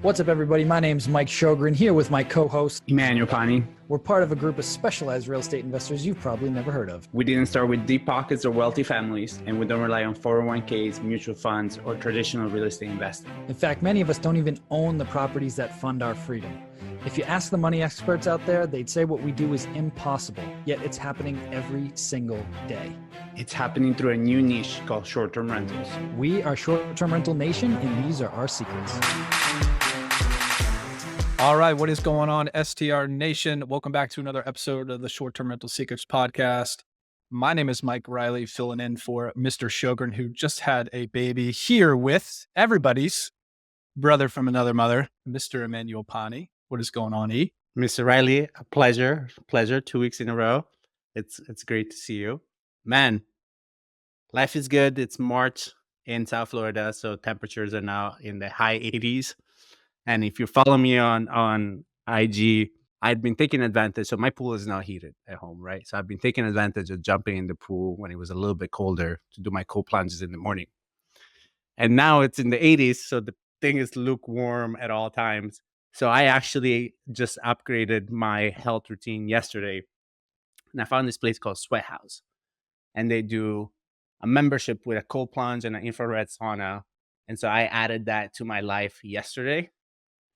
What's up, everybody? My name's Mike Sjogren, here with my co-host, Emanuele, Pani. We're part of a group of specialized real estate investors you've probably never heard of. We didn't start with deep pockets or wealthy families, and we don't rely on 401ks, mutual funds, or traditional real estate investing. In fact, many of us don't even own the properties that fund our freedom. If you ask the money experts out there, they'd say what we do is impossible, yet it's happening every single day. It's happening through a new niche called short-term rentals. We are Short-Term Rental Nation, and these are our secrets. All right, what is going on, STR Nation? Welcome back to another episode of the Short-Term Rental Secrets podcast. My name is Mike Reilly, filling in for Mr. Sjogren, who just had a baby, here with everybody's brother from another mother, Mr. Emanuele Pani. What is going on, E? Mr. Reilly, a pleasure. 2 weeks in a row. It's great to see you. Man, life is good. It's March in South Florida, so temperatures are now in the high 80s. And if you follow me on IG, I'd been taking advantage. So my pool is now heated at home, right? So I've been taking advantage of jumping in the pool when it was a little bit colder to do my cold plunges in the morning. And now it's in the 80s, so the thing is lukewarm at all times. So I actually just upgraded my health routine yesterday. And I found this place called Sweat House. And they do a membership with a cold plunge and an infrared sauna. And so I added that to my life yesterday.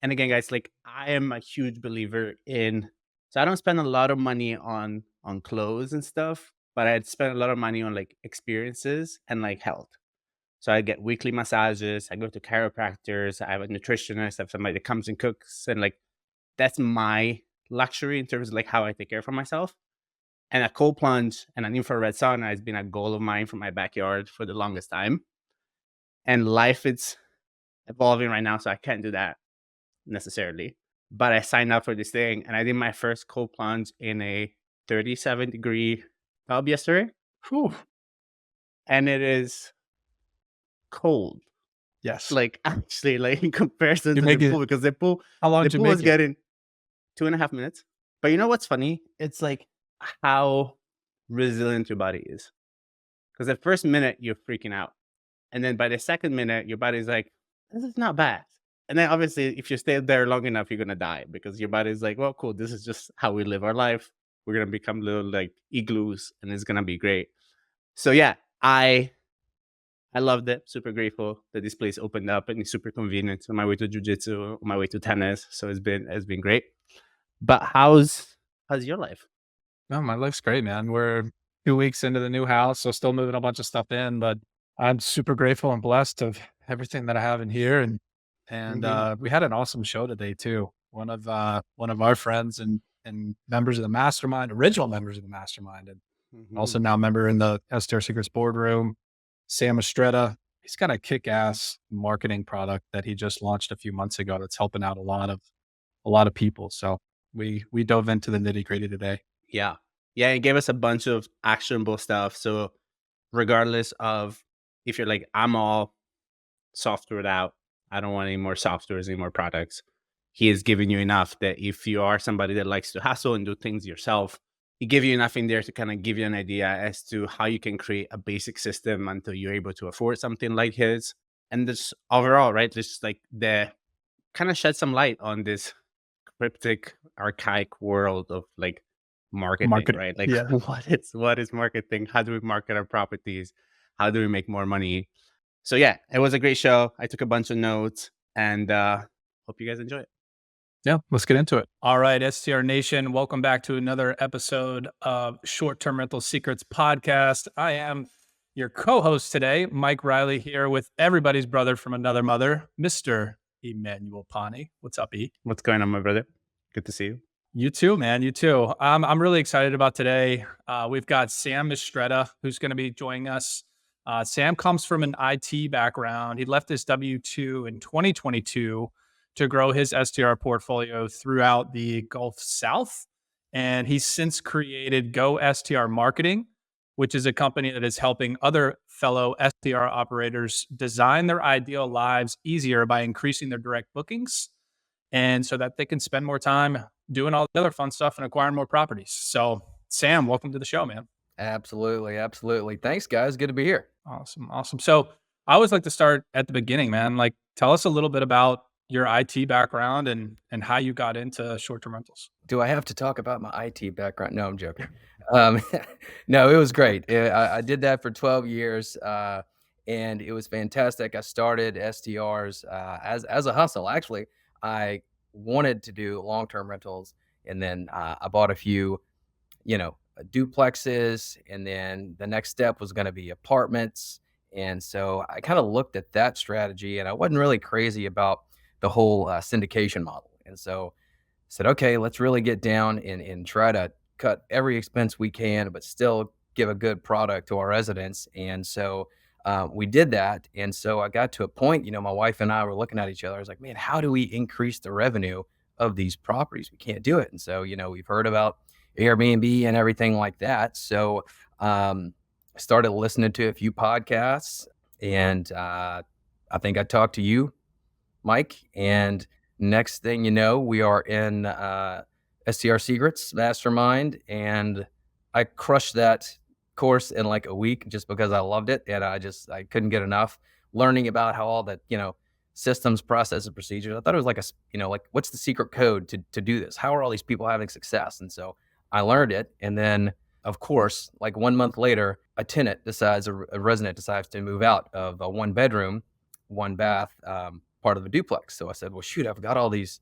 And again, guys, like I am a huge believer in, so I don't spend a lot of money on clothes and stuff, but I'd spend a lot of money on like experiences and like health. So I get weekly massages, I go to chiropractors, I have a nutritionist, I have somebody that comes and cooks, and like that's my luxury in terms of like how I take care of myself. And a cold plunge and an infrared sauna has been a goal of mine for my backyard for the longest time. And life is evolving right now, so I can't do that necessarily. But I signed up for this thing and I did my first cold plunge in a 37-degree tub yesterday. Whew. And it is cold. Yes. Like actually, like in comparison to the pool, because the pool, How long did you make was it? getting 2.5 minutes. But you know what's funny? It's like how resilient your body is. Because the first minute you're freaking out. And then by the second minute, your body's like, this is not bad. And then obviously, if you stay there long enough, you're going to die because your body's like, well, cool. This is just how we live our life. We're going to become little like igloos and it's going to be great. So yeah, I loved it. Super grateful that this place opened up and it's super convenient on my way to jiu-jitsu, on my way to tennis. So it's been great. But how's your life? No, my life's great, man. We're 2 weeks into the new house, so still moving a bunch of stuff in, but I'm super grateful and blessed of everything that I have in here. And we had an awesome show today too. One of our friends and members of the Mastermind, original members of the Mastermind, and also now member in the STR Secrets boardroom, Sam Mistretta. He's got a kick-ass marketing product that he just launched a few months ago that's helping out a lot of people. So we dove into the nitty-gritty today. Yeah. It gave us a bunch of actionable stuff. So regardless of if you're like, I'm all softwared out, I don't want any more softwares, any more products. He has given you enough that if you are somebody that likes to hustle and do things yourself, he gives you enough in there to kind of give you an idea as to how you can create a basic system until you're able to afford something like his. And this overall, right, just like the kind of shed some light on this cryptic, archaic world of like marketing. Right? Like yeah. what is marketing? How do we market our properties? How do we make more money? So yeah, it was a great show. I took a bunch of notes and hope you guys enjoy it. Yeah, let's get into it. All right, STR Nation, welcome back to another episode of Short-Term Rental Secrets podcast. I am your co-host today, Mike Reilly, here with everybody's brother from another mother, Mr. Emanuele Pani. What's up, E? What's going on, my brother? Good to see you. You too, man. You too. I'm really excited about today. We've got Sam Mistretta, who's going to be joining us. Sam comes from an IT background. He left his W-2 in 2022 to grow his STR portfolio throughout the Gulf South. And he's since created GoSTR Marketing, which is a company that is helping other fellow STR operators design their ideal lives easier by increasing their direct bookings, and so that they can spend more time doing all the other fun stuff and acquiring more properties. So Sam, welcome to the show, man. Absolutely. Thanks, guys. Good to be here. Awesome. So I always like to start at the beginning, man. Like, tell us a little bit about, your IT background and how you got into short-term rentals. Do I have to talk about my IT background? No, I'm joking. Um, no, it was great. I did that for 12 years, and it was fantastic. I started STRs as a hustle. Actually, I wanted to do long-term rentals, and then I bought a few, duplexes, and then the next step was going to be apartments. And so I kind of looked at that strategy, and I wasn't really crazy about the whole syndication model. And so said, okay, let's really get down and try to cut every expense we can, but still give a good product to our residents. And so we did that. And so I got to a point, my wife and I were looking at each other. I was like, man, how do we increase the revenue of these properties? We can't do it. And so, we've heard about Airbnb and everything like that. So I started listening to a few podcasts, and I think I talked to you, Mike, and next thing you know, we are in STR Secrets Mastermind, and I crushed that course in like a week just because I loved it, and I couldn't get enough learning about how all that systems, processes, procedures. I thought it was like like what's the secret code to do this? How are all these people having success? And so I learned it, and then of course, like 1 month later, a resident decides to move out of a 1 bedroom, 1 bath. Part of the duplex. So I said, well, shoot, I've got all this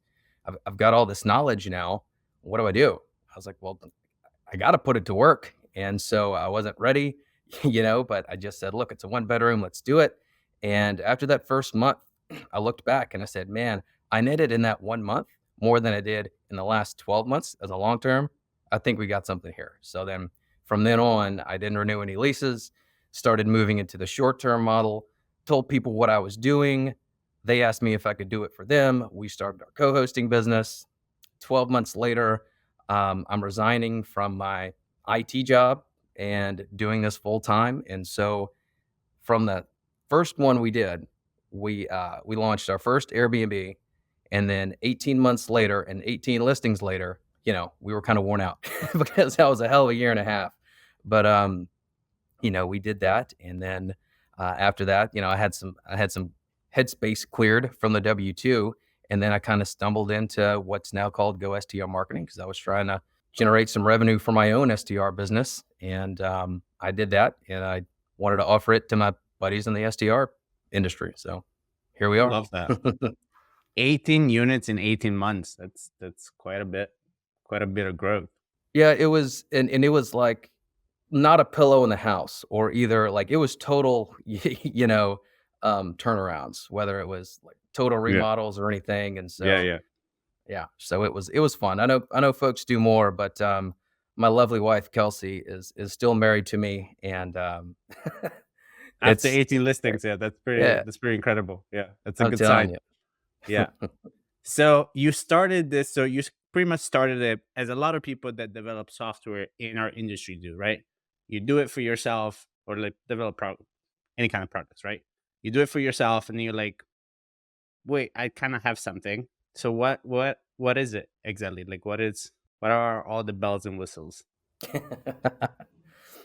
knowledge now. What do I do? I was like, well, I got to put it to work. And so I wasn't ready, but I just said, look, it's a 1 bedroom. Let's do it. And after that first month, I looked back and I said, man, I netted in that 1 month more than I did in the last 12 months as a long term. I think we got something here. So then from then on, I didn't renew any leases, started moving into the short term model, told people what I was doing. They asked me if I could do it for them. We started our co-hosting business. 12 months later, I'm resigning from my IT job and doing this full time. And so from the first one we did, we launched our first Airbnb, and then 18 months later and 18 listings later, we were kind of worn out because that was a hell of a year and a half. But we did that, and then after that, I had some headspace cleared from the W-2. And then I kind of stumbled into what's now called GoSTR Marketing, because I was trying to generate some revenue for my own STR business. And I did that, and I wanted to offer it to my buddies in the STR industry. So here we are. Love that. 18 units in 18 months. That's quite a bit of growth. Yeah, it was, and it was like not a pillow in the house, or either like it was total, turnarounds, whether it was like total remodels or anything. And so yeah, so it was fun. I know folks do more, but my lovely wife Kelsey is still married to me, and after 18 listings, that's pretty incredible. Yeah, that's a good sign. Yeah. So you started this, so you pretty much started it as a lot of people that develop software in our industry do, right? You do it for yourself, or like develop any kind of products, right? You do it for yourself, and then you're like, wait, I kind of have something. So what is it exactly? Like, what are all the bells and whistles?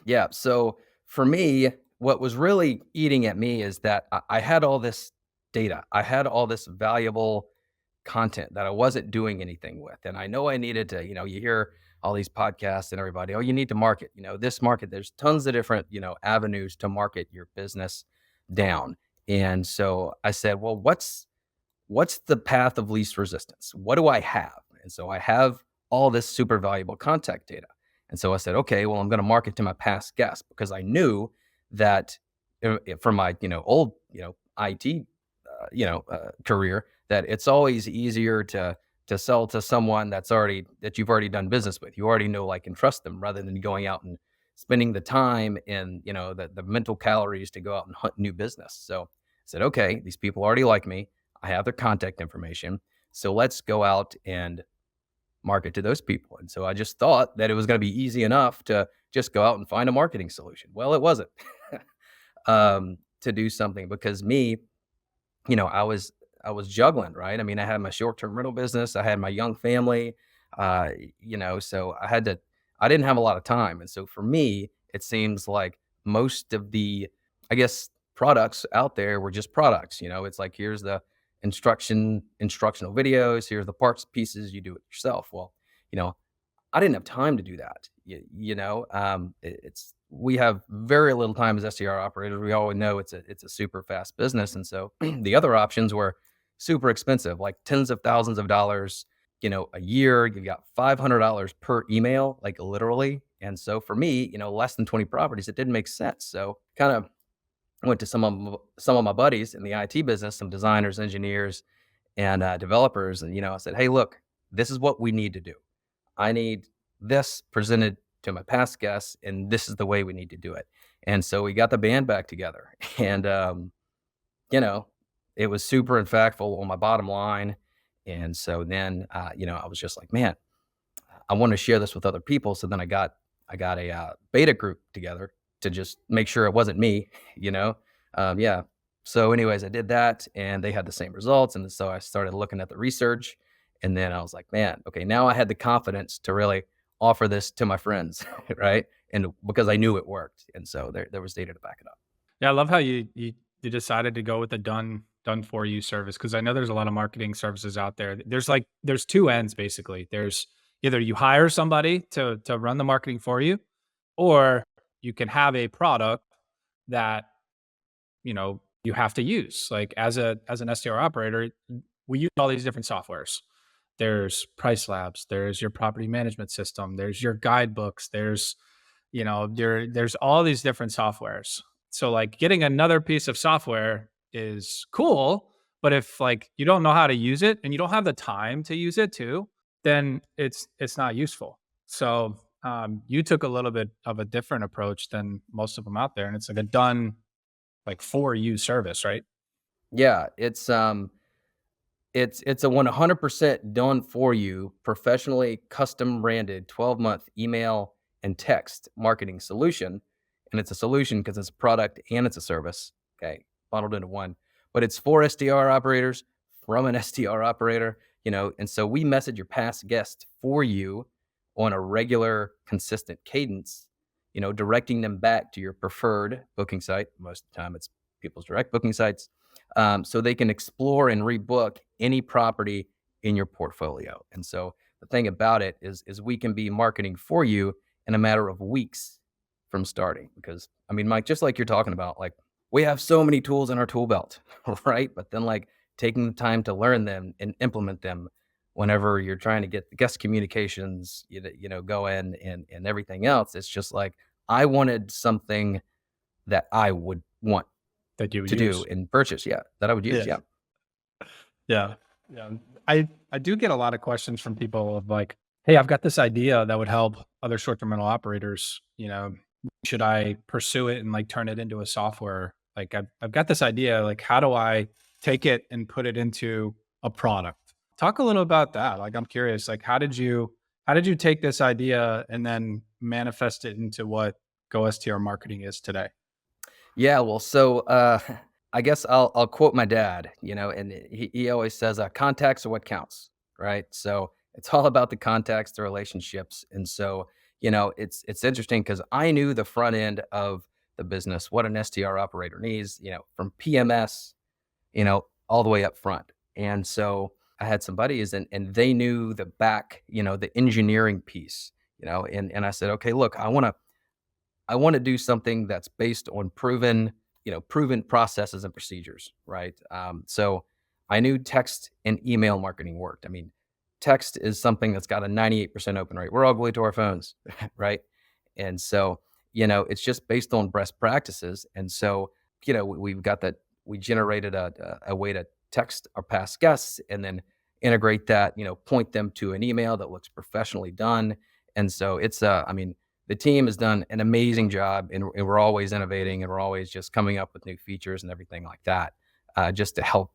Yeah. So for me, what was really eating at me is that I had all this data. I had all this valuable content that I wasn't doing anything with. And I know I needed to, you hear all these podcasts and everybody, oh, you need to market, this market. There's tons of different, avenues to market your business down. And so I said, well, what's the path of least resistance? What do I have? And so I have all this super valuable contact data. And so I said, okay, well, I'm going to market to my past guests, because I knew that from my, old, IT, career, that it's always easier to sell to someone that you've already done business with. You already know, like, and trust them, rather than going out and spending the time and, the mental calories to go out and hunt new business. So I said, okay, these people already like me. I have their contact information. So let's go out and market to those people. And so I just thought that it was going to be easy enough to just go out and find a marketing solution. Well, it wasn't. To do something, because me, I was juggling, right? I mean, I had my short-term rental business, I had my young family, so I didn't have a lot of time. And so for me, it seems like most of the, I guess, products out there were just products. It's like, here's the instructional videos. Here's the parts pieces. You do it yourself. Well, you know, I didn't have time to do that. We have very little time as SDR operators. We always know it's a super fast business, and so the other options were super expensive, like tens of thousands of dollars. A year. You got $500 per email, like literally. And so for me, less than 20 properties, it didn't make sense. So kind of went to some of my buddies in the IT business, some designers, engineers, and developers, and I said, hey, look, this is what we need to do. I need this presented to my past guests, and this is the way we need to do it. And so we got the band back together, and it was super impactful on my bottom line. And so then, I was just like, man, I want to share this with other people. So then I got a beta group together to just make sure it wasn't me, yeah. So anyways, I did that, and they had the same results. And so I started looking at the research, and then I was like, man, okay, now I had the confidence to really offer this to my friends, right? And because I knew it worked, and so there was data to back it up. Yeah, I love how you decided to go with the done for you service, because I know there's a lot of marketing services out there. There's two ends basically. There's either you hire somebody to run the marketing for you, or you can have a product that you have to use. Like as an SDR operator, we use all these different softwares. There's Price Labs, there's your property management system, there's your guidebooks, there's there's all these different softwares. So like getting another piece of software is cool, but if like you don't know how to use it and you don't have the time to use it too, then it's not useful. So you took a little bit of a different approach than most of them out there, and it's like a done like for you service, right? Yeah, it's a 100% done for you, professionally custom branded 12-month email and text marketing solution. And it's a solution because it's a product and it's a service, okay, bundled into one. But it's for SDR operators from an SDR operator, and so we message your past guests for you on a regular, consistent cadence, directing them back to your preferred booking site. Most of the time it's people's direct booking sites, so they can explore and rebook any property in your portfolio. And so the thing about it is we can be marketing for you in a matter of weeks from starting. Because I mean, Mike, just like you're talking about, like we have so many tools in our tool belt, right? But then like taking the time to learn them and implement them whenever you're trying to get the guest communications, going and everything else, it's just like I wanted something that I would want That you would to use. do and purchase. Yeah, that I would use. Yeah. Yeah. Yeah. I do get a lot of questions from people of like, hey, I've got this idea that would help other short-term rental operators. Should I pursue it and like turn it into a software? Like I've got this idea, like how do I take it and put it into a product? Talk a little about that. Like I'm curious, like how did you take this idea and then manifest it into what GoSTR Marketing is today? Yeah, well, so I guess I'll quote my dad, and he always says, "Contacts are what counts," right? So it's all about the contacts, the relationships, and so it's interesting because I knew the front end of the business, what an SDR operator needs, from PMS, all the way up front, and so I had some buddies, and they knew the back, the engineering piece, and I said, okay, look, I want to do something that's based on proven processes and procedures, right? So I knew text and email marketing worked. I mean, text is something that's got a 98% open rate. We're all glued to our phones, right? And so, it's just based on best practices. And so, we've got that. We generated a way to text our past guests and then integrate that, point them to an email that looks professionally done. And so it's, the team has done an amazing job, and we're always innovating, and we're always just coming up with new features and everything like that, just to help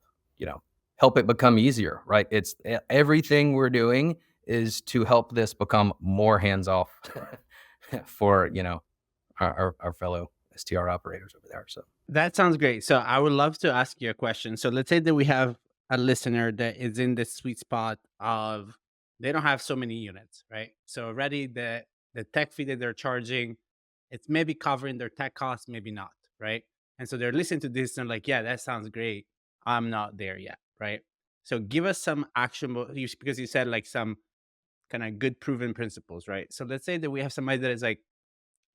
it become easier, right? It's everything we're doing is to help this become more hands off for our fellow STR operators over there. So That sounds great. So I would love to ask you a question. So let's say that we have a listener that is in the sweet spot of they don't have so many units, right? So already the tech fee that they're charging, it's maybe covering their tech costs, maybe not, right? And so they're listening to this and like, yeah, that sounds great. I'm not there yet, right? So give us some actionable, because you said like some kind of good proven principles, right? So let's say that we have somebody that is like,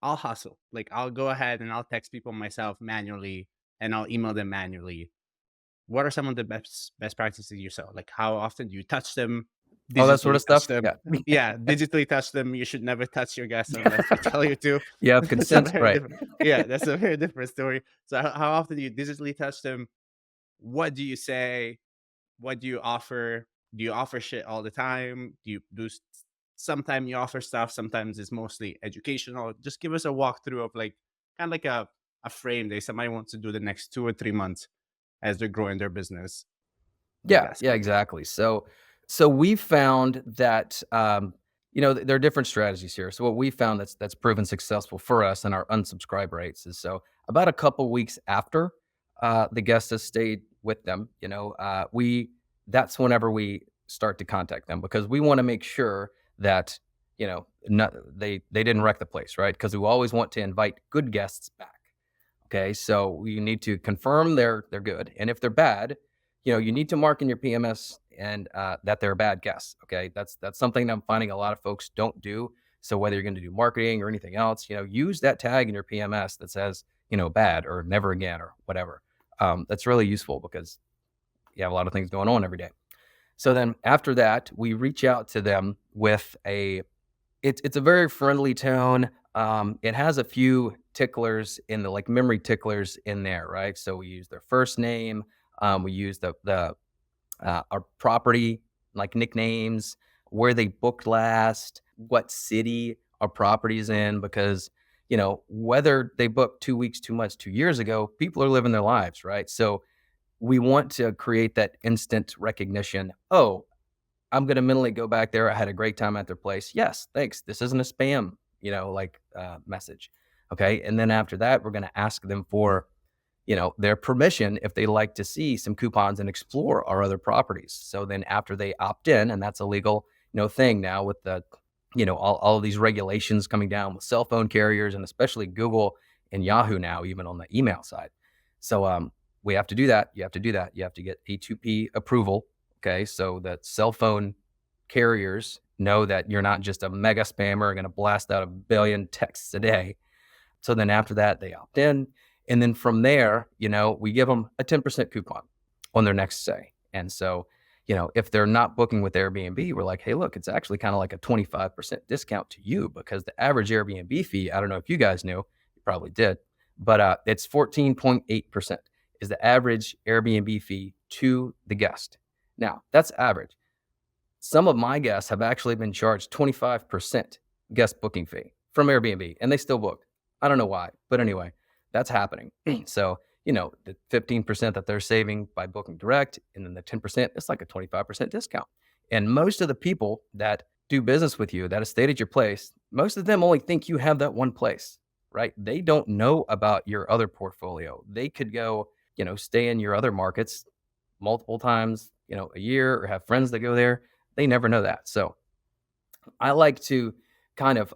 I'll hustle. Like I'll go ahead and I'll text people myself manually and I'll email them manually. What are some of the best practices you saw? Like how often do you touch them? All that sort Digitally of touch stuff. them? Yeah. Yeah, digitally touch them. You should never touch your guests unless they tell you to. You have That's a consent, very right? different. Yeah, that's a very different story. So how often do you digitally touch them? What do you say? What do you offer? Do you offer shit all the time? Do you do sometimes you offer stuff, sometimes it's mostly educational? Just give us a walkthrough of like kind of like a frame that somebody wants to do the next 2 or 3 months as they're growing their business. I Yeah, guess. yeah, exactly. So we found that there are different strategies here. So what we found that's proven successful for us and our unsubscribe rates is, so about a couple weeks after the guest has stayed with them, we that's whenever we start to contact them, because we want to make sure that not, they didn't wreck the place, right? Because we always want to invite good guests back. Okay, so we need to confirm they're good, and if they're bad, you need to mark in your PMS and that they're bad guests. Okay, that's something that I'm finding a lot of folks don't do. So whether you're going to do marketing or anything else, use that tag in your PMS that says bad or never again or whatever. That's really useful because you have a lot of things going on every day. So then after that, we reach out to them with it's a very friendly tone. It has a few ticklers in the like memory ticklers in there, right? So we use their first name. We use the our property like nicknames, where they booked last, what city our property's in, because whether they booked 2 weeks, 2 months, 2 years ago, people are living their lives, right? So we want to create that instant recognition. Oh, I'm going to mentally go back there. I had a great time at their place. Yes, thanks. This isn't a spam, message. Okay. And then after that, we're going to ask them for, their permission if they like to see some coupons and explore our other properties. So then after they opt in, and that's a legal, thing now with the, all of these regulations coming down with cell phone carriers and especially Google and Yahoo now, even on the email side. So we have to do that. You have to do that. You have to get A2P approval. Okay, so that cell phone carriers know that you're not just a mega spammer going to blast out 1 billion texts a day. So then after that, they opt in. And then from there, we give them a 10% coupon on their next stay. And so, if they're not booking with Airbnb, we're like, hey, look, it's actually kind of like a 25% discount to you, because the average Airbnb fee, I don't know if you guys knew, you probably did, but it's 14.8% is the average Airbnb fee to the guest. Now, that's average. Some of my guests have actually been charged 25% guest booking fee from Airbnb, and they still booked. I don't know why, but anyway, that's happening. So, the 15% that they're saving by booking direct, and then the 10%, it's like a 25% discount. And most of the people that do business with you, that have stayed at your place, most of them only think you have that one place, right? They don't know about your other portfolio. They could go, stay in your other markets multiple times, a year, or have friends that go there. They never know that. So I like to kind of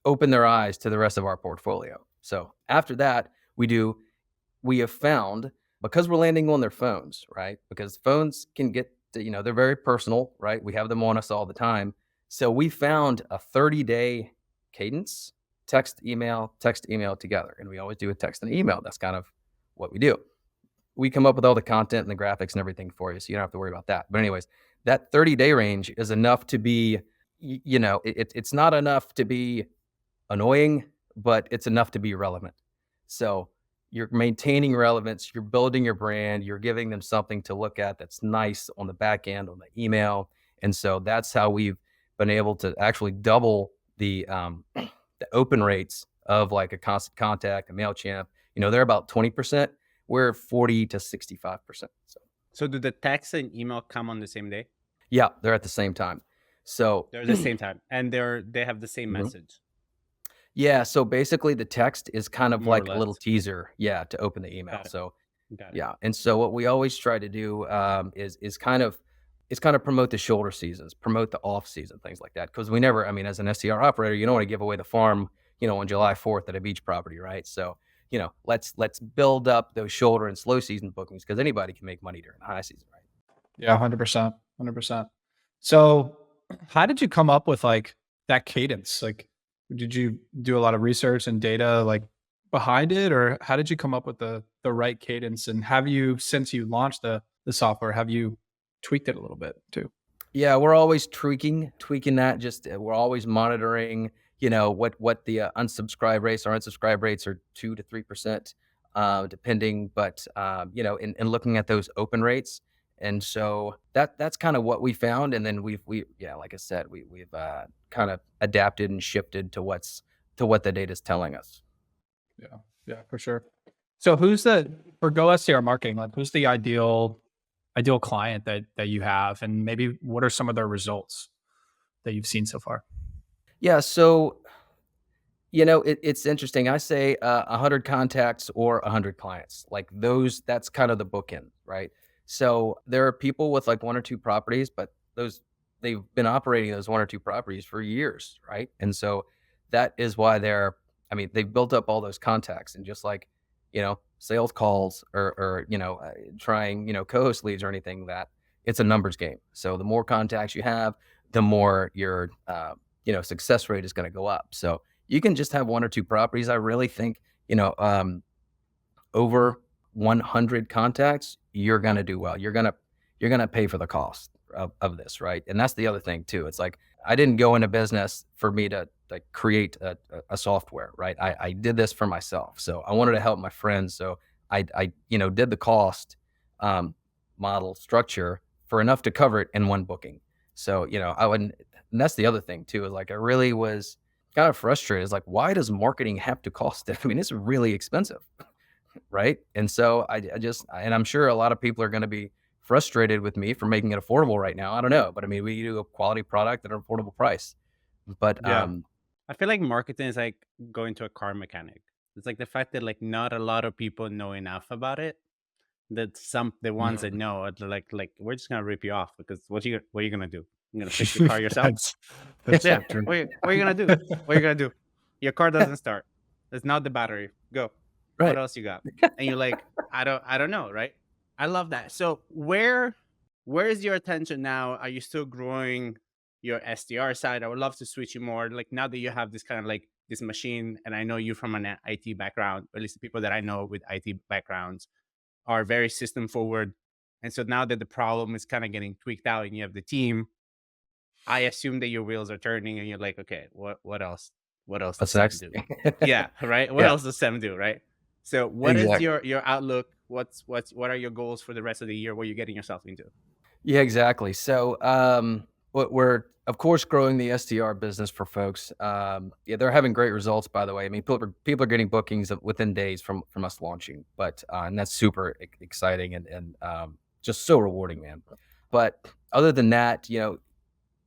open their eyes to the rest of our portfolio. So after that, we have found, because we're landing on their phones, right? Because phones can get, they're very personal, right? We have them on us all the time. So we found a 30-day cadence, text, email together. And we always do a text and email. That's kind of what we do. We come up with all the content and the graphics and everything for you, so you don't have to worry about that. But anyways, that 30-day range is enough to be, it's not enough to be annoying, but it's enough to be relevant. So you're maintaining relevance, you're building your brand, you're giving them something to look at that's nice on the back end, on the email. And so that's how we've been able to actually double the open rates of like a Constant Contact, a MailChimp. They're about 20%. We're 40 to 65%. So do the text and email come on the same day? Yeah, they're at the same time. So they're at the same time, and they have the same message. Yeah, so basically the text is kind of More or like a little less. teaser, to open the email. Got it. So Got it. yeah, and so what we always try to do is kind of promote the shoulder seasons, promote the off season, things like that. Because we never, as an SDR operator, you don't want to give away the farm, on July 4th at a beach property, right? So let's build up those shoulder and slow season bookings, because anybody can make money during high season, right? Yeah, 100%. 100%. So how did you come up with like that cadence? Like, did you do a lot of research and data like behind it, or how did you come up with the right cadence? And have you, since you launched the software, have you tweaked it a little bit too? Yeah, we're always tweaking that. Just we're always monitoring, what the unsubscribe rates. Our unsubscribe rates are 2 to 3%, depending. But and looking at those open rates, and so that's kind of what we found. And then yeah, like I said, we've kind of adapted and shifted to what the data is telling us. Yeah, yeah, for sure. So who's the for GoSTR Marketing? Like, who's the ideal client that you have, and maybe what are some of their results that you've seen so far? Yeah, so it's interesting. I say 100 contacts or 100 clients. Like those, that's kind of the bookend, right? So there are people with like one or two properties, but they've been operating those one or two properties for years, right? And so that is why they've built up all those contacts, and just like, sales calls or trying, co-host leads or anything, that it's a numbers game. So the more contacts you have, the more your, success rate is going to go up. So you can just have one or two properties. I really think, over 100 contacts, you're going to do well. You're going to pay for the cost of this, right? And that's the other thing too. It's like, I didn't go into business for me to like create a software, right? I did this for myself. So I wanted to help my friends. So I did the cost model structure for enough to cover it in one booking. So, I wouldn't, and that's the other thing too, is like, I really was kind of frustrated. It's like, why does marketing have to cost it? I mean, it's really expensive, right? And so and I'm sure a lot of people are going to be frustrated with me for making it affordable right now. I don't know, but I mean, we do a quality product at an affordable price. But Yeah. I feel like marketing is like going to a car mechanic. It's like the fact that like not a lot of people know enough about it. That the ones that know are like we're just gonna rip you off, because what are you gonna do? You're gonna fix the car yourself? That's Yeah. so true. What are you gonna do? What are you gonna do? Your car doesn't start. It's not the battery. Go. What right. else you got? And you're like, I don't know, right? I love that. So where is your attention now? Are you still growing your SDR side? I would love to switch you more. Like, now that you have this kind of like this machine, and I know you from an IT background, or at least the people that I know with IT backgrounds are very system forward. And so now that the problem is kind of getting tweaked out and you have the team, I assume that your wheels are turning and you're like, okay, what else? What else does What's Sam next? do? Yeah, right. What Yeah, else does Sam do, right? So what is exactly. your outlook? What are your goals for the rest of the year? What are you getting yourself into? Yeah, exactly. So, we're of course growing the SDR business for folks. Yeah, they're having great results, by the way. I mean, people are getting bookings within days from us launching, but and that's super exciting and just so rewarding, man. But other than that,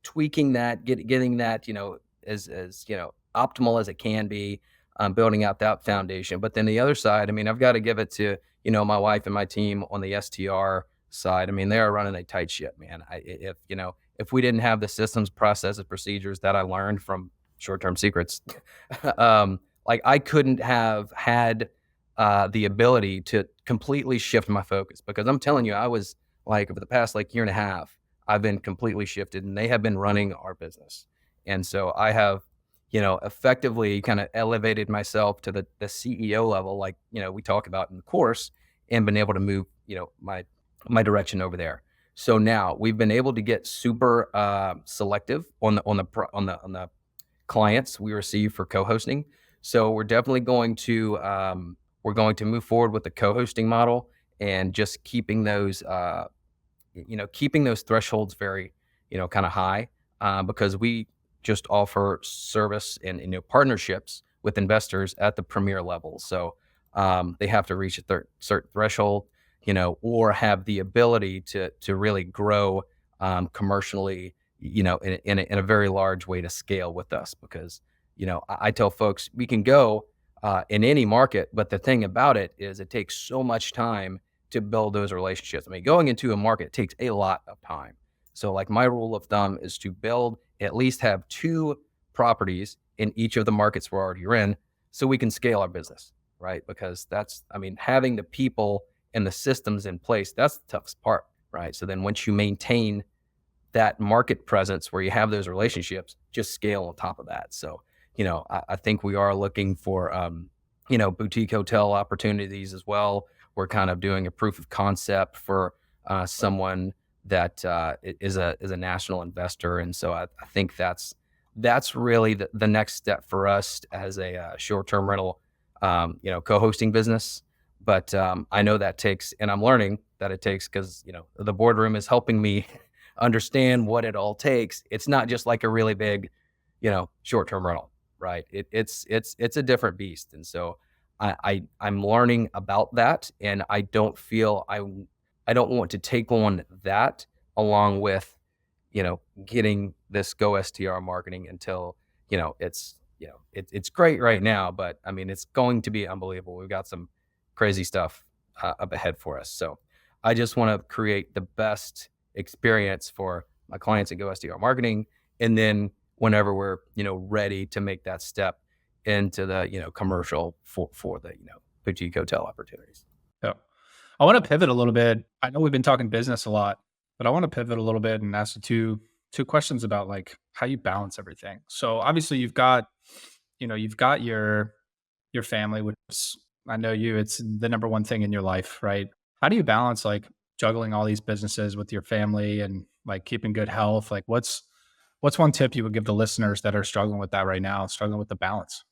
tweaking that, getting that, as optimal as it can be, building out that foundation. But then the other side, I mean, I've got to give it to my wife and my team on the STR side. I mean, they are running a tight ship, man. If we didn't have the systems, processes, procedures that I learned from short-term secrets, like I couldn't have had the ability to completely shift my focus, because I'm telling you, I was like, over the past like year and a half, I've been completely shifted, and they have been running our business. And so I have, effectively kind of elevated myself to the CEO level, like, we talk about in the course, and been able to move, my direction over there. So now we've been able to get super selective on the clients we receive for co-hosting. So we're definitely going to move forward with the co-hosting model, and just keeping those thresholds very, kind of high, because we just offer service and partnerships with investors at the premier level. So they have to reach a certain threshold, or have the ability to really grow commercially, in a very large way to scale with us. Because I tell folks we can go in any market, but the thing about it is it takes so much time to build those relationships. I mean, going into a market takes a lot of time. So like, my rule of thumb is to at least have 2 properties in each of the markets we're already in, so we can scale our business, right? Because having the people and the systems in place, that's the toughest part, right? So then once you maintain that market presence where you have those relationships, just scale on top of that. So, I think we are looking for, boutique hotel opportunities as well. We're kind of doing a proof of concept for someone that is a national investor, and so I think that's really the next step for us as a short-term rental, co-hosting business. But I know that takes, and I'm learning that it takes, because the boardroom is helping me understand what it all takes. It's not just like a really big, short-term rental, right? It's a different beast, and so I'm learning about that, and I don't feel I don't want to take on that along with getting this GoSTR marketing until it's great right now, but I mean it's going to be unbelievable. We've got some crazy stuff up ahead for us, so I just want to create the best experience for my clients at GoSTR Marketing. And then whenever we're, ready to make that step into the, commercial for the, boutique hotel opportunities. Yeah. I want to pivot a little bit. I know we've been talking business a lot, but I want to pivot a little bit and ask you two questions about like how you balance everything. So obviously you've got your family, which is, I know it's the number one thing in your life, right? How do you balance like juggling all these businesses with your family and like keeping good health? Like what's one tip you would give the listeners that are struggling with that right now, struggling with the balance?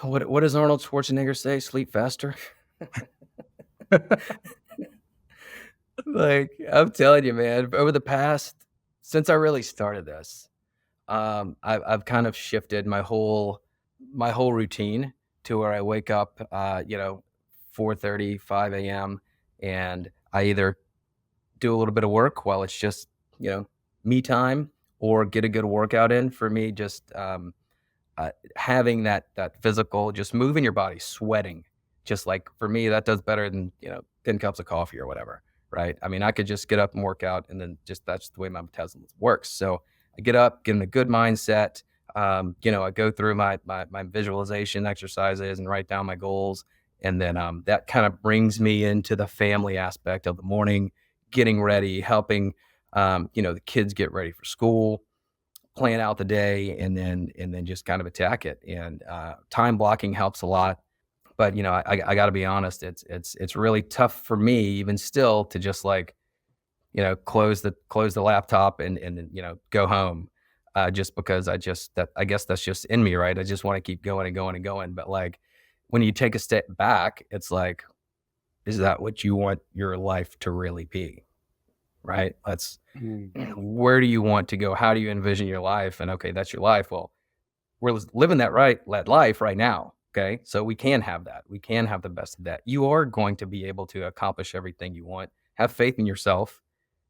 What does Arnold Schwarzenegger say? Sleep faster. Like, I'm telling you, man, over the past, since I really started this, I've kind of shifted my whole routine to where I wake up, 4:30, 5 a.m., and I either do a little bit of work while it's just, me time, or get a good workout in. For me, just having that physical, just moving your body, sweating, just like for me, that does better than 10 cups of coffee or whatever, right? I mean, I could just get up and work out, and then just that's the way my metabolism works. So I get up, get in a good mindset. I go through my visualization exercises and write down my goals, and then that kind of brings me into the family aspect of the morning, getting ready, helping the kids get ready for school, plan out the day, and then just kind of attack it. And time blocking helps a lot. But I got to be honest, it's really tough for me even still to just like close the laptop and go home, just because I guess that's just in me, right? I just want to keep going and going and going. But like when you take a step back, it's like, is that what you want your life to really be? Right? Where do you want to go? How do you envision your life? And okay, that's your life. Well, we're living that life right now. Okay. So we can have that. We can have the best of that. You are going to be able to accomplish everything you want. Have faith in yourself.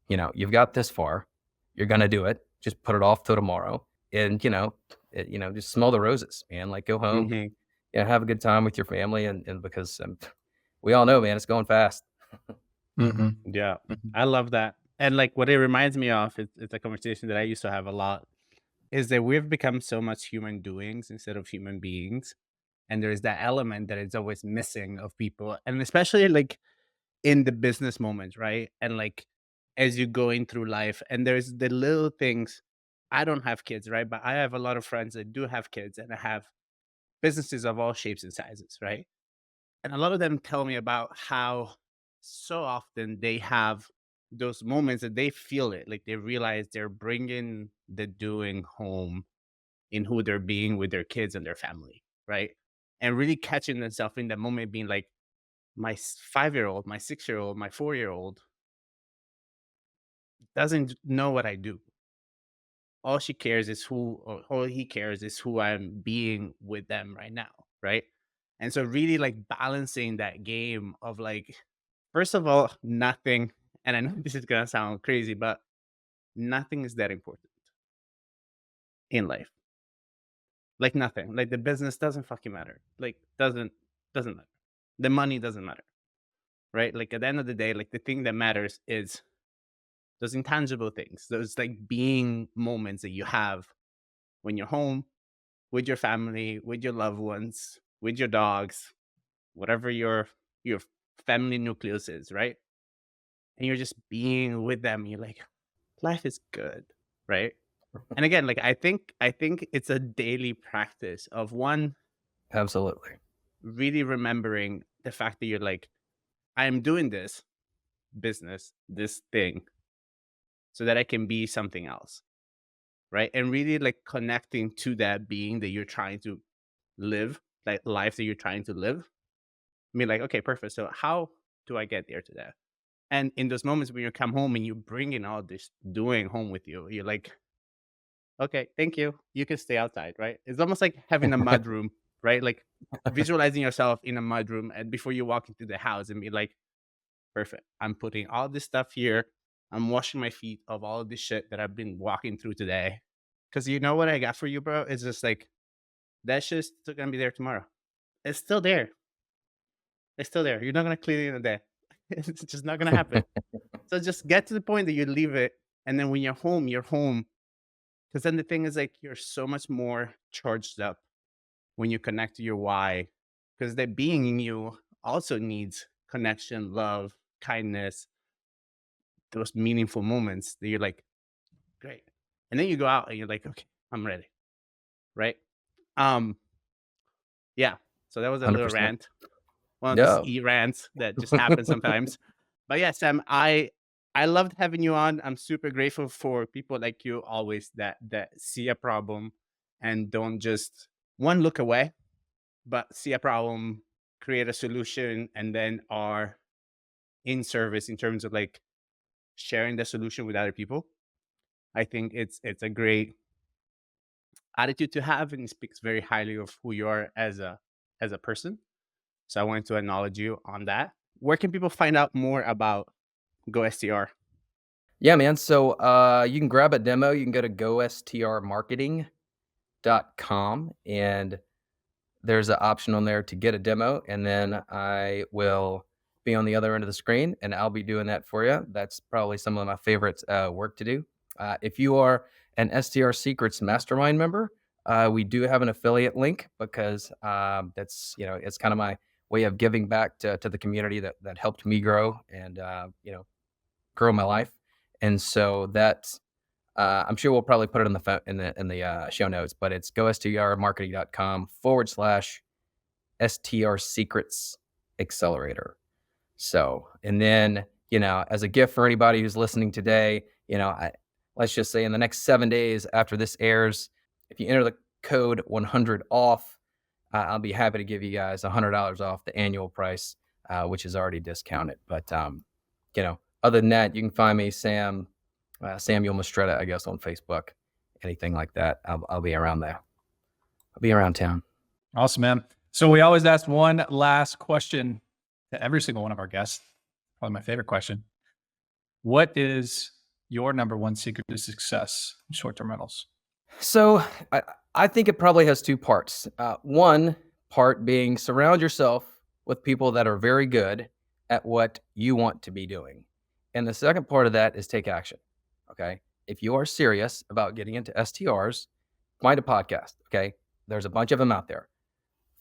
You've got this far. You're going to do it. Just put it off till tomorrow. And, just smell the roses, man. Like go home, have a good time with your family. And because we all know, man, it's going fast. Yeah, I love that. And like what it reminds me of, it's a conversation that I used to have a lot, is that we've become so much human doings instead of human beings. And there's that element that is always missing of people. And especially like in the business moments, right? And like as you're going through life, and there's the little things. I don't have kids, right? But I have a lot of friends that do have kids, and I have businesses of all shapes and sizes, right? And a lot of them tell me about how so often they have those moments that they feel it, like they realize they're bringing the doing home in who they're being with their kids and their family, right? And really catching themselves in that moment, being like, my 5-year-old, my 6-year-old, my 4-year-old doesn't know what I do. All she cares is or all he cares is who I'm being with them right now, right? And so really like balancing that game of like, first of all, nothing, and I know this is gonna sound crazy, but nothing is that important in life. Like nothing. Like the business doesn't fucking matter. Like doesn't matter. The money doesn't matter. Right? Like at the end of the day, like the thing that matters is those intangible things, those like being moments that you have when you're home with your family, with your loved ones, with your dogs, whatever your family nucleus is, right? and you're just being with them. You're like, life is good, right? And again, like I think it's a daily practice of one Absolutely. really remembering the fact that you're like, I am doing this business, this thing, so that I can be something else, right? And really like connecting to that being that you're trying to live, like life that you're trying to live. I mean, like, okay, perfect. So how do I get there to that? And in those moments when you come home and you bring in all this doing home with you, you're like, okay, thank you. You can stay outside, right? It's almost like having a mud room, right? Like visualizing yourself in a mud room and before you walk into the house and be like, perfect. I'm putting all this stuff here. I'm washing my feet of all of this shit that I've been walking through today. Cause you know what I got for you, bro? It's just like that shit's still gonna be there tomorrow. It's still there. It's still there. You're not gonna clean it in a day. It's just not gonna happen. So just get to the point that you leave it. And then when you're home, you're home. Because then the thing is like you're so much more charged up when you connect to your why. Because that being in you also needs connection, love, kindness, those meaningful moments that you're like, great. And then you go out and you're like, okay, I'm ready. Right. Um, yeah. So that was a little 100%. rant. One of these Yeah. rants that just happen sometimes. But yeah, Sam, I loved having you on. I'm super grateful for people like you always that see a problem and don't just one look away, but see a problem, create a solution, and then are in service in terms of like sharing the solution with other people. I think it's a great attitude to have, and it speaks very highly of who you are as a person. So I wanted to acknowledge you on that. Where can people find out more about GoSTR? Yeah, man. So you can grab a demo. You can go to gostrmarketing.com and there's an option on there to get a demo. And then I will be on the other end of the screen and I'll be doing that for you. That's probably some of my favorite work to do. If you are an STR Secrets Mastermind member, we do have an affiliate link because that's, it's kind of my way of giving back to the community that helped me grow and, grow my life. And so that's I'm sure we'll probably put it in the show notes, but it's gostrmarketing.com/STR Secrets Accelerator. So, and then, as a gift for anybody who's listening today, let's just say in the next 7 days after this airs, if you enter the code 100 off, I'll be happy to give you guys $100 off the annual price, which is already discounted. But, other than that, you can find me, Samuel Mistretta, I guess, on Facebook, anything like that. I'll be around there. I'll be around town. Awesome, man. So we always ask one last question to every single one of our guests. Probably my favorite question. What is your number one secret to success in short-term rentals? So I think it probably has two parts. One part being surround yourself with people that are very good at what you want to be doing. And the second part of that is take action. Okay. If you are serious about getting into STRs, find a podcast. Okay. There's a bunch of them out there.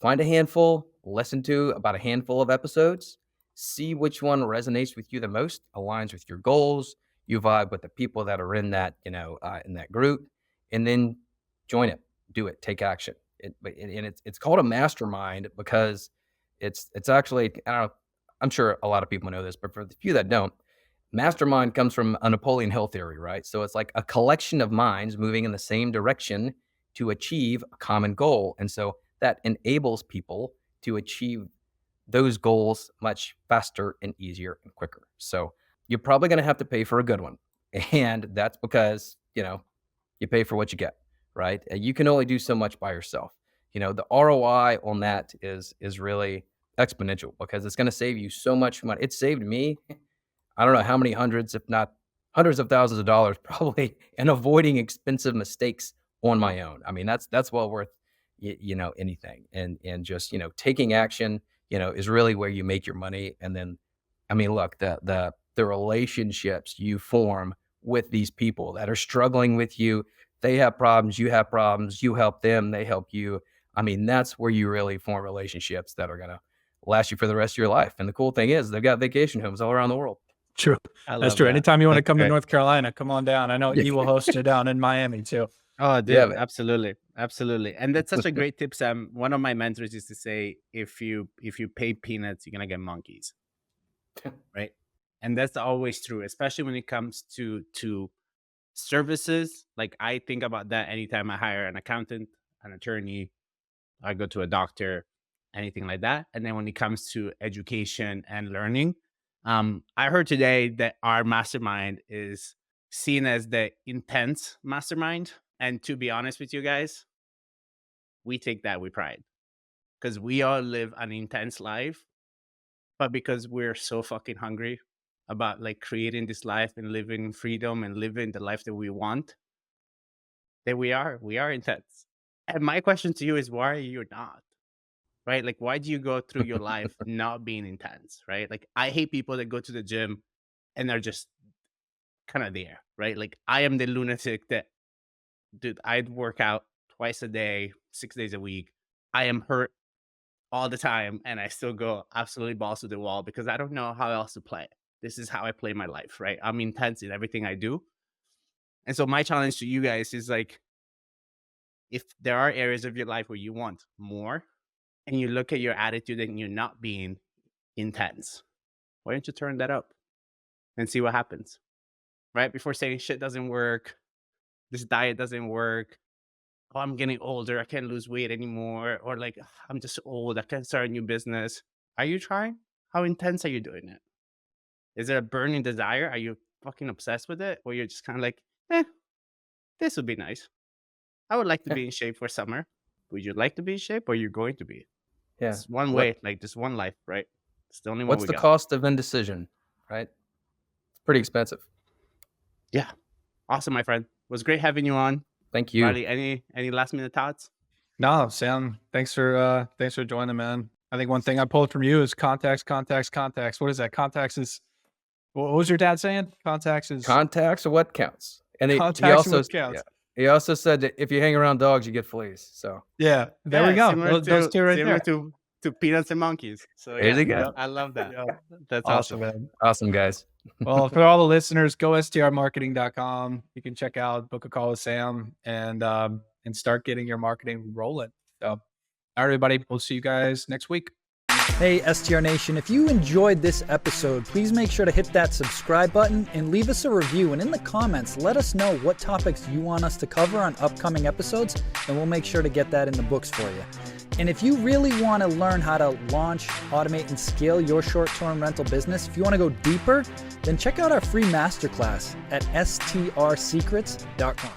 Find a handful, listen to about a handful of episodes, see which one resonates with you the most, aligns with your goals, you vibe with the people that are in that, in that group, and then join it, do it, take action. It's called a mastermind because it's actually, I don't know, I'm sure a lot of people know this, but for the few that don't, mastermind comes from a Napoleon Hill theory, right? So it's like a collection of minds moving in the same direction to achieve a common goal. And so that enables people to achieve those goals much faster and easier and quicker. So you're probably going to have to pay for a good one. And that's because, you pay for what you get, right? You can only do so much by yourself. The ROI on that is really exponential because it's going to save you so much money. It saved me, I don't know how many hundreds, if not hundreds of thousands of dollars, probably, and avoiding expensive mistakes on my own. I mean, that's well worth, anything. And just, taking action, is really where you make your money. And then, I mean, look, the relationships you form with these people that are struggling with you, they have problems, you have problems, you help them, they help you. I mean, that's where you really form relationships that are going to last you for the rest of your life. And the cool thing is they've got vacation homes all around the world. True. I That's love true. that. Anytime you want to That's come to great. North Carolina, come on down. I know E will host you down in Miami too. Oh, dude, Yeah, man. absolutely, absolutely, and that's such a great tip, Sam. One of my mentors used to say, if you pay peanuts, you're gonna get monkeys, right? And that's always true, especially when it comes to services. Like, I think about that anytime I hire an accountant, an attorney, I go to a doctor, anything like that. And then when it comes to education and learning, I heard today that our mastermind is seen as the intense mastermind. And to be honest with you guys, we take that with pride because we all live an intense life, but because we're so fucking hungry about like creating this life and living in freedom and living the life that we want, that we are intense. And my question to you is, why are you not? Right? Like, why do you go through your life not being intense? Right? Like, I hate people that go to the gym and they're just kind of there, right? Like, I am the lunatic that, dude, I'd work out twice a day, 6 days a week. I am hurt all the time, and I still go absolutely balls to the wall because I don't know how else to play. This is how I play my life, right? I'm intense in everything I do. And so my challenge to you guys is like, if there are areas of your life where you want more and you look at your attitude and you're not being intense, why don't you turn that up and see what happens, right? Before saying shit doesn't work, this diet doesn't work, oh, I'm getting older, I can't lose weight anymore, or like, I'm just old, I can't start a new business. Are you trying? How intense are you doing it? Is there a burning desire? Are you fucking obsessed with it? Or you're just kind of like, this would be nice. I would like to be in shape for summer. Would you like to be in shape, or you're going to be? Yeah. It's one way, like just one life, right? It's the only one What's we the got. cost of indecision, right? It's pretty expensive. Yeah. Awesome, my friend. It was great having you on. Thank you. Reilly, any last minute thoughts? No, Sam, thanks for joining, man. I think one thing I pulled from you is contacts. What is that? Contacts is, what was your dad saying? Contacts is Contacts are what counts. And he contacts also, what counts. he also said that if you hang around dogs, you get fleas. So Yeah, there we go. Those two right similar there. to peanuts and monkeys. So there you go. I love that. Yeah. That's Awesome, awesome. man. Awesome, guys. Well, for all the listeners, go strmarketing.com. You can check out, book a call with Sam, and start getting your marketing rolling. So, all right, everybody, we'll see you guys next week. Hey, STR Nation, if you enjoyed this episode, please make sure to hit that subscribe button and leave us a review. And in the comments, let us know what topics you want us to cover on upcoming episodes, and we'll make sure to get that in the books for you. And if you really want to learn how to launch, automate, and scale your short-term rental business, if you want to go deeper, then check out our free masterclass at strsecrets.com.